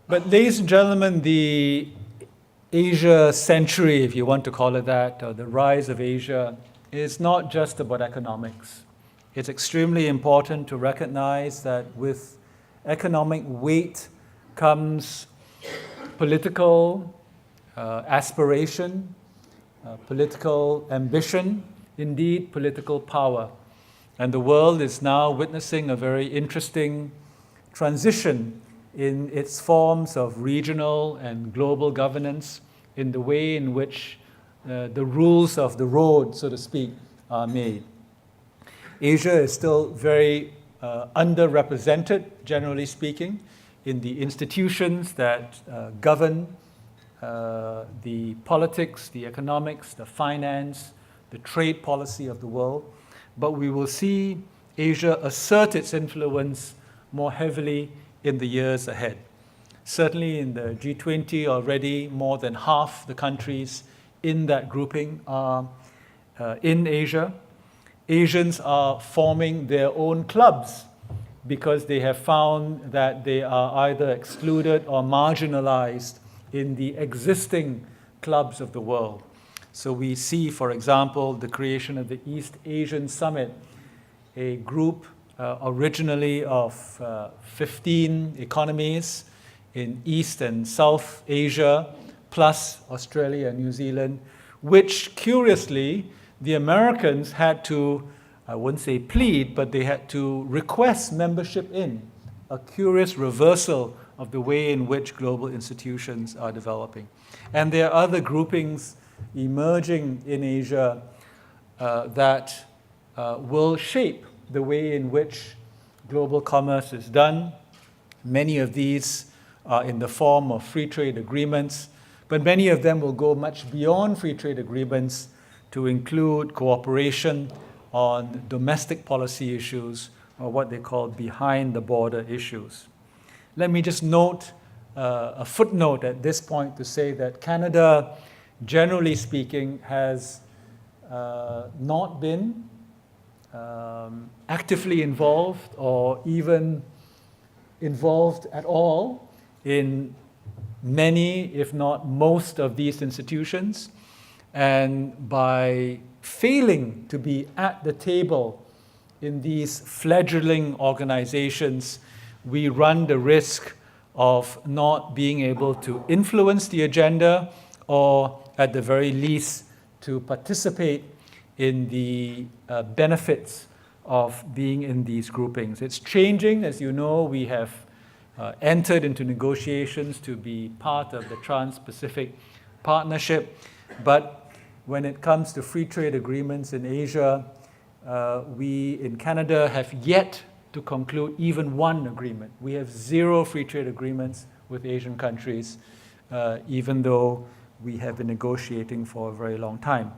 But ladies and gentlemen, the Asia century, if you want to call it that, or the rise of Asia, is not just about economics. It's extremely important to recognize that with economic weight comes political aspiration, political ambition, indeed political power. And the world is now witnessing a very interesting transition in its forms of regional and global governance, in the way in which the rules of the road, so to speak, are made. Asia is still very underrepresented, generally speaking, in the institutions that govern the politics, the economics, the finance, the trade policy of the world. But we will see Asia assert its influence more heavily in the years ahead. Certainly in the G20 already, more than half the countries in that grouping are in Asia. Asians are forming their own clubs because they have found that they are either excluded or marginalized in the existing clubs of the world. So we see, for example, the creation of the East Asian Summit, a group originally of 15 economies in East and South Asia, plus Australia and New Zealand, which, curiously, the Americans had to, I wouldn't say plead, but they had to request membership in, a curious reversal of the way in which global institutions are developing. And there are other groupings emerging in Asia that will shape the way in which global commerce is done. Many of these are in the form of free trade agreements, but many of them will go much beyond free trade agreements to include cooperation on domestic policy issues, or what they call behind-the-border issues. Let me just note a footnote at this point to say that Canada, generally speaking, has not been actively involved or even involved at all in many, if not most, of these institutions. And by failing to be at the table in these fledgling organizations, we run the risk of not being able to influence the agenda, or at the very least to participate in the benefits of being in these groupings. It's changing. As you know, we have entered into negotiations to be part of the Trans-Pacific Partnership, but when it comes to free trade agreements in Asia, we in Canada have yet to conclude even one agreement. We have 0 free trade agreements with Asian countries, even though we have been negotiating for a very long time.